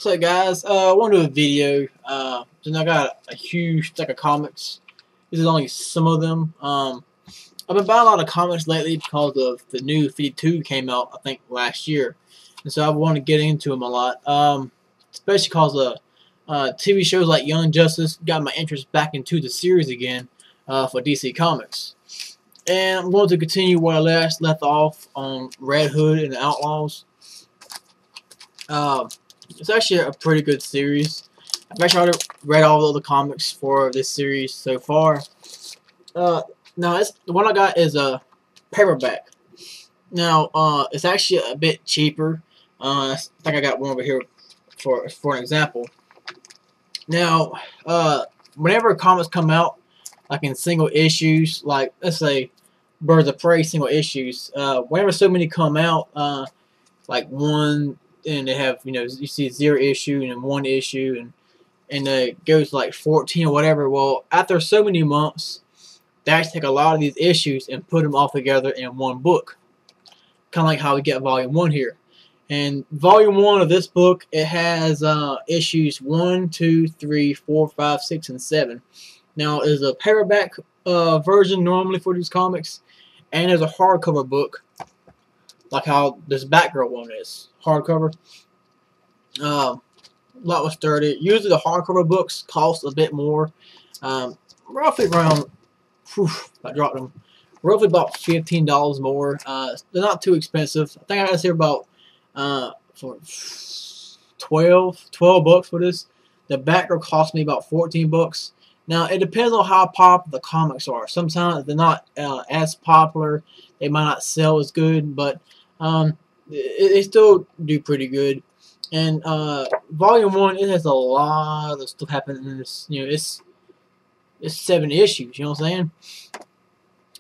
So guys, I want to do a video. And I got a huge stack of comics. This is only some of them. I've been buying a lot of comics lately because of the new 52 came out, I think, last year. And so I want to get into them a lot. Especially because of TV shows like Young Justice got my interest back into the series again for DC Comics. And I'm going to continue where I left off on Red Hood and the Outlaws. It's actually a pretty good series. I've actually already read all the other comics for this series so far. Now, the one I got is a paperback. Now, it's actually a bit cheaper. I think I got one over here for an example. Now, whenever comics come out, like in single issues, like let's say Birds of Prey single issues, whenever so many come out, like one, and they have, you see 0 issue and then 1 issue, and it goes to like 14 or whatever. Well, after so many months, they actually take a lot of these issues and put them all together in one book. Kind of like how we get Volume 1 here. And Volume 1 of this book, it has issues 1, 2, 3, 4, 5, 6, and 7. Now, there's a paperback version normally for these comics, and there's a hardcover book, like how this Batgirl one is. Hardcover. A lot more sturdy. Usually the hardcover books cost a bit more. Roughly around, I dropped them. Roughly about $15 more. They're not too expensive. I think I got this here about for 12 bucks for this. The Batgirl cost me about 14 bucks. Now it depends on how popular the comics are. Sometimes they're not as popular. They might not sell as good, but they still do pretty good. And Volume 1, it has a lot of stuff happening in this. It's 7 issues. You know what I'm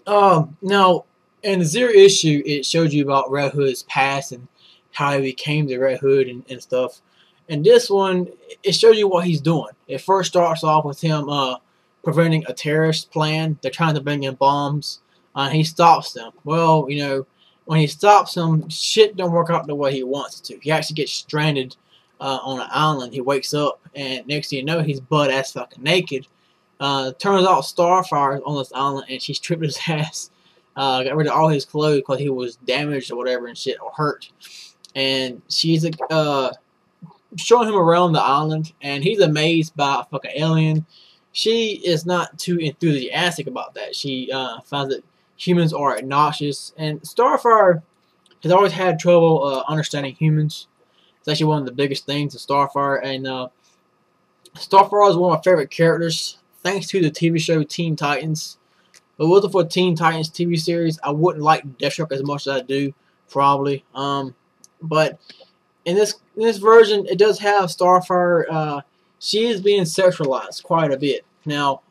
saying? Now, in the 0 issue, it showed you about Red Hood's past and how he became the Red Hood and stuff. And this one, it shows you what he's doing. It first starts off with him preventing a terrorist plan. They're trying to bring in bombs. He stops them. Well, when he stops them, shit don't work out the way he wants it to. He actually gets stranded on an island. He wakes up, and next thing you know, he's butt-ass fucking naked. Turns out Starfire is on this island, and she's tripped his ass. Got rid of all his clothes because he was damaged or whatever and shit, or hurt. And she's showing him around the island, and he's amazed by a fucking alien. She is not too enthusiastic about that. She finds that humans are obnoxious, and Starfire has always had trouble understanding humans. It's actually one of the biggest things in Starfire, and Starfire is one of my favorite characters, thanks to the TV show Teen Titans. If it wasn't for Teen Titans TV series, I wouldn't like Deathstroke as much as I do, probably. But in this version, it does have Starfire. She is being sexualized quite a bit. Now,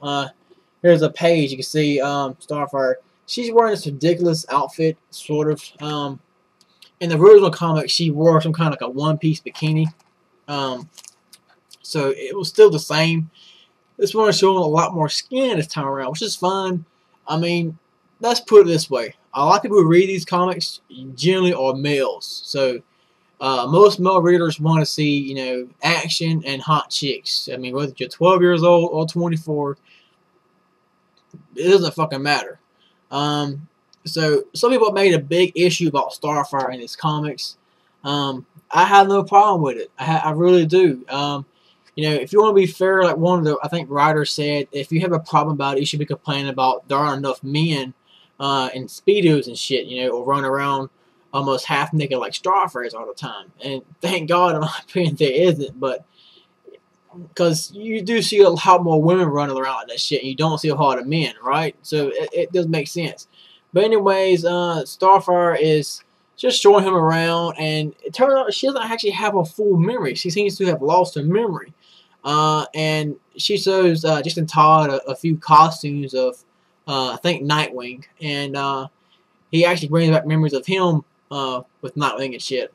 here's a page. You can see Starfire. She's wearing this ridiculous outfit, sort of. In the original comic, she wore some kind of like a one-piece bikini. So it was still the same. This one is showing a lot more skin this time around, which is fine. I mean, let's put it this way. A lot of people who read these comics generally are males. So most male readers want to see, action and hot chicks. I mean, whether you're 12 years old or 24, it doesn't fucking matter. So some people made a big issue about Starfire in his comics. I have no problem with it. I really do. If you want to be fair, like one of the, I think, writers said, if you have a problem about it, you should be complaining about there aren't enough men in Speedos and shit, or run around almost half naked like Starfires all the time. And thank God, in my opinion, there isn't. But because you do see a lot more women running around like that shit, and you don't see a lot of men, right? So it does make sense. But anyways, Starfire is just showing him around, and it turns out she doesn't actually have a full memory. She seems to have lost her memory. And she shows Justin Todd a few costumes of, I think, Nightwing. And he actually brings back memories of him with Nightwing and shit.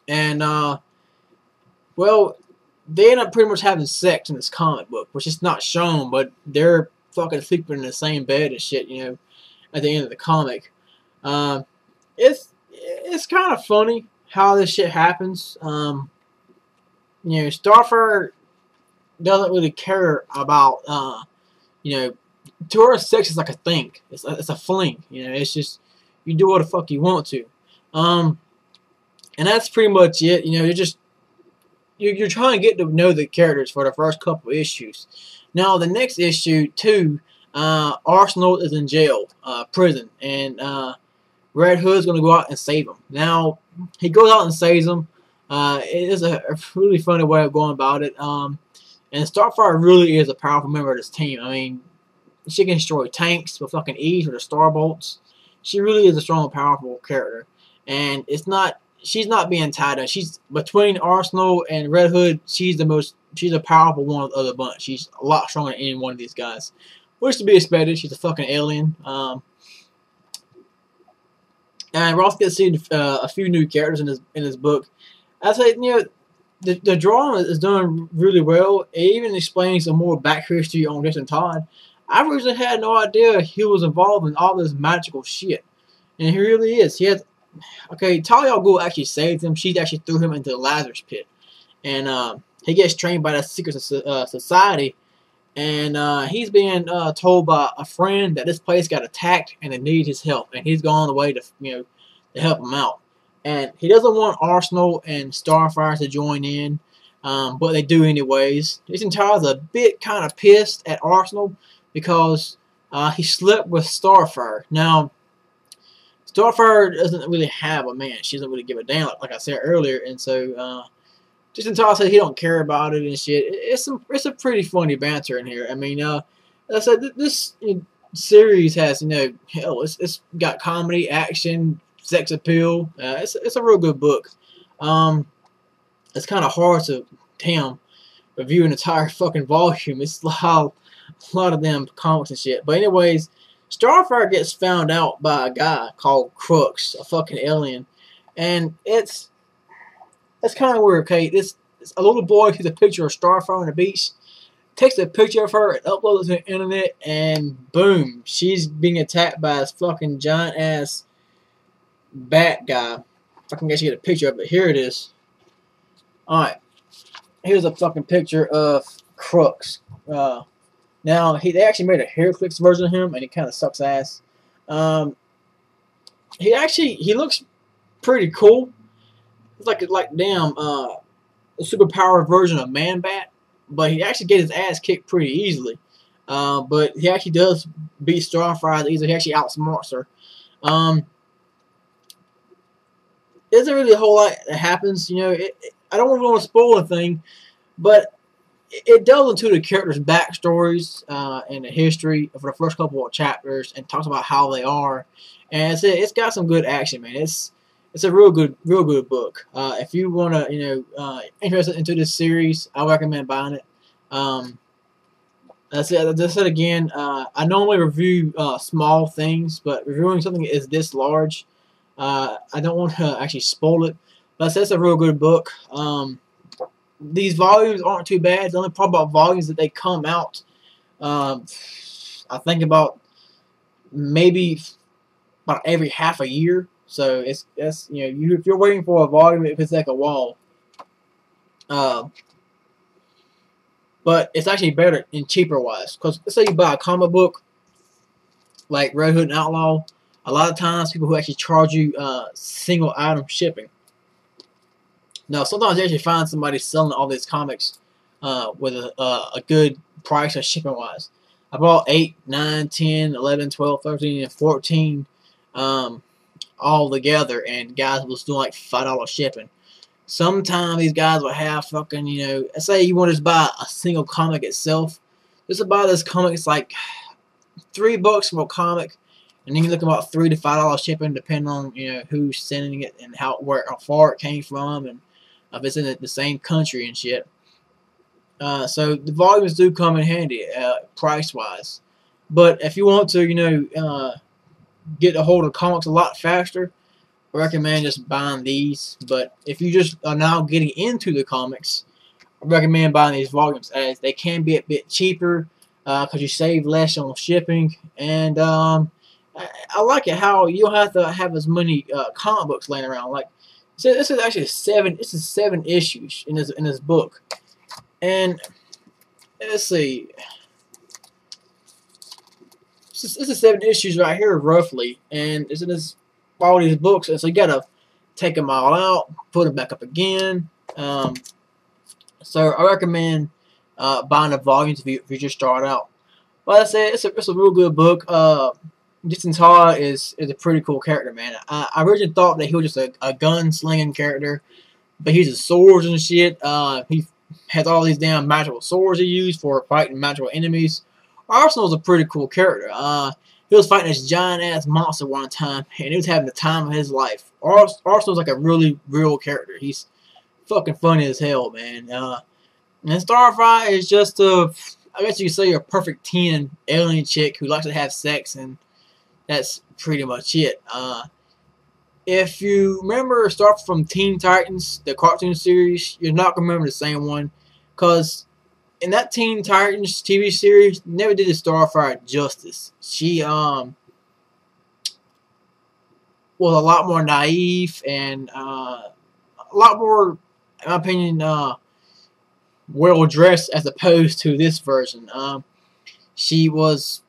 And, well, they end up pretty much having sex in this comic book, which is not shown, but they're fucking sleeping in the same bed and shit, at the end of the comic. It's kind of funny how this shit happens. Starfire doesn't really care about, you know, to her, sex is like a thing. It's a fling. It's just you do what the fuck you want to. And that's pretty much it. You're trying to get to know the characters for the first couple issues. Now the next issue too, Arsenal is in jail, prison, and Red Hood's gonna go out and save him. Now he goes out and saves him. It is a really funny way of going about it. And Starfire really is a powerful member of this team. I mean, she can destroy tanks with fucking ease with her star bolts. She really is a strong and powerful character. And she's not being tied up. She's between Arsenal and Red Hood. She's a powerful one of the bunch. She's a lot stronger than any one of these guys. Which to be expected. She's a fucking alien. And we're also going to see a few new characters in this book. I say, the drawing is done really well. It even explains some more back history on Jason Todd. I originally had no idea he was involved in all this magical shit. And he really is. Talia al Ghul actually saved him. She actually threw him into the Lazarus pit. And he gets trained by the secret society. And he's being told by a friend that this place got attacked and they need his help. And he's gone the way to help him out. And he doesn't want Arsenal and Starfire to join in, but they do anyways. Jason Todd's a bit kind of pissed at Arsenal because he slept with Starfire. Now, Starfire doesn't really have a man. She doesn't really give a damn, like I said earlier. And so Jason Todd said he don't care about it and shit. It's a pretty funny banter in here. I mean, like I said, this series has, hell, it's got comedy, action, sex appeal. It's a real good book. It's kind of hard to review an entire fucking volume. It's a lot of them comics and shit. But anyways, Starfire gets found out by a guy called Crux, a fucking alien, and it's kind of weird. Okay, it's a little boy sees a picture of Starfire on the beach, takes a picture of her and uploads it to the internet, and boom, she's being attacked by this fucking giant ass bat guy. I can actually get a picture of it. Here it is. Alright. Here's a fucking picture of Crux. Now, they actually made a HairClix version of him, and he kind of sucks ass. He looks pretty cool. It's like damn, a superpowered version of Man-Bat, but he actually gets his ass kicked pretty easily. But he actually does beat Starfire easily. He actually outsmarts her. Isn't really a whole lot that happens, I don't really want to spoil anything, but it delves into the characters' backstories and the history for the first couple of chapters, and talks about how they are. And it's got some good action, man. It's a real good book. If you want to, interested into this series, I recommend buying it. As I said again, I normally review small things, but reviewing something is this large, I don't want to actually spoil it, but it's a real good book. These volumes aren't too bad. The only problem about volumes that they come out, I think about maybe about every half a year. So if you're waiting for a volume, it could take a while. But it's actually better and cheaper wise, because let's say you buy a comic book like Red Hood and Outlaw. A lot of times, people who actually charge you single item shipping. Now, sometimes you actually find somebody selling all these comics with a good price of shipping wise. I bought 8, 9, 10, 11, 12, 13, and 14 all together, and guys was doing like $5 shipping. Sometimes these guys will have fucking, let's say you want to just buy a single comic itself. Just to buy this comic, it's like $3 for a comic. And then you're looking about $3 to $5 shipping, depending on who's sending it and how far it came from, and if it's in the same country and shit. So the volumes do come in handy price wise. But if you want to get a hold of comics a lot faster, I recommend just buying these. But if you just are now getting into the comics, I recommend buying these volumes, as they can be a bit cheaper because you save less on shipping. And I like it how you don't have to have as many comic books laying around. Like, So this is actually seven. This is 7 issues in this book, and let's see. This is 7 issues right here, roughly, and it's in this all these books, and so you gotta take them all out, put them back up again. So I recommend buying the volumes if you just start out. Like I said, it's a real good book. Justin Todd is a pretty cool character, man. I originally thought that he was just a gun-slinging character, but he uses swords and shit. He has all these damn magical swords he used for fighting magical enemies. Arsenal's a pretty cool character. He was fighting this giant-ass monster one time, and he was having the time of his life. Arsenal's like a really real character. He's fucking funny as hell, man. And Starfire is just I guess you could say a perfect 10 alien chick who likes to have sex, and that's pretty much it. If you remember Starfire from Teen Titans, the cartoon series, you're not going to remember the same one, because in that Teen Titans TV series, never did the Starfire justice. She was a lot more naive and a lot more, in my opinion, well dressed as opposed to this version. She was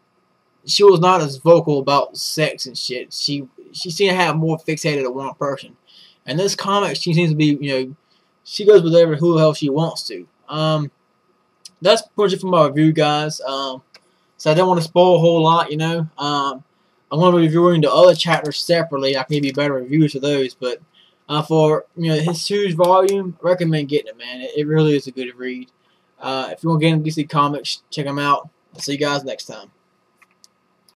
not as vocal about sex and shit. She seemed to have more fixated on one person. And this comic, she seems to be, she goes with who the hell she wants to. That's pretty much it for my review, guys. So I don't want to spoil a whole lot, I'm going to be reviewing the other chapters separately. I can give you better reviews for those, but for his huge volume, I recommend getting it, man. It really is a good read. If you want to get into DC Comics, check them out. I'll see you guys next time.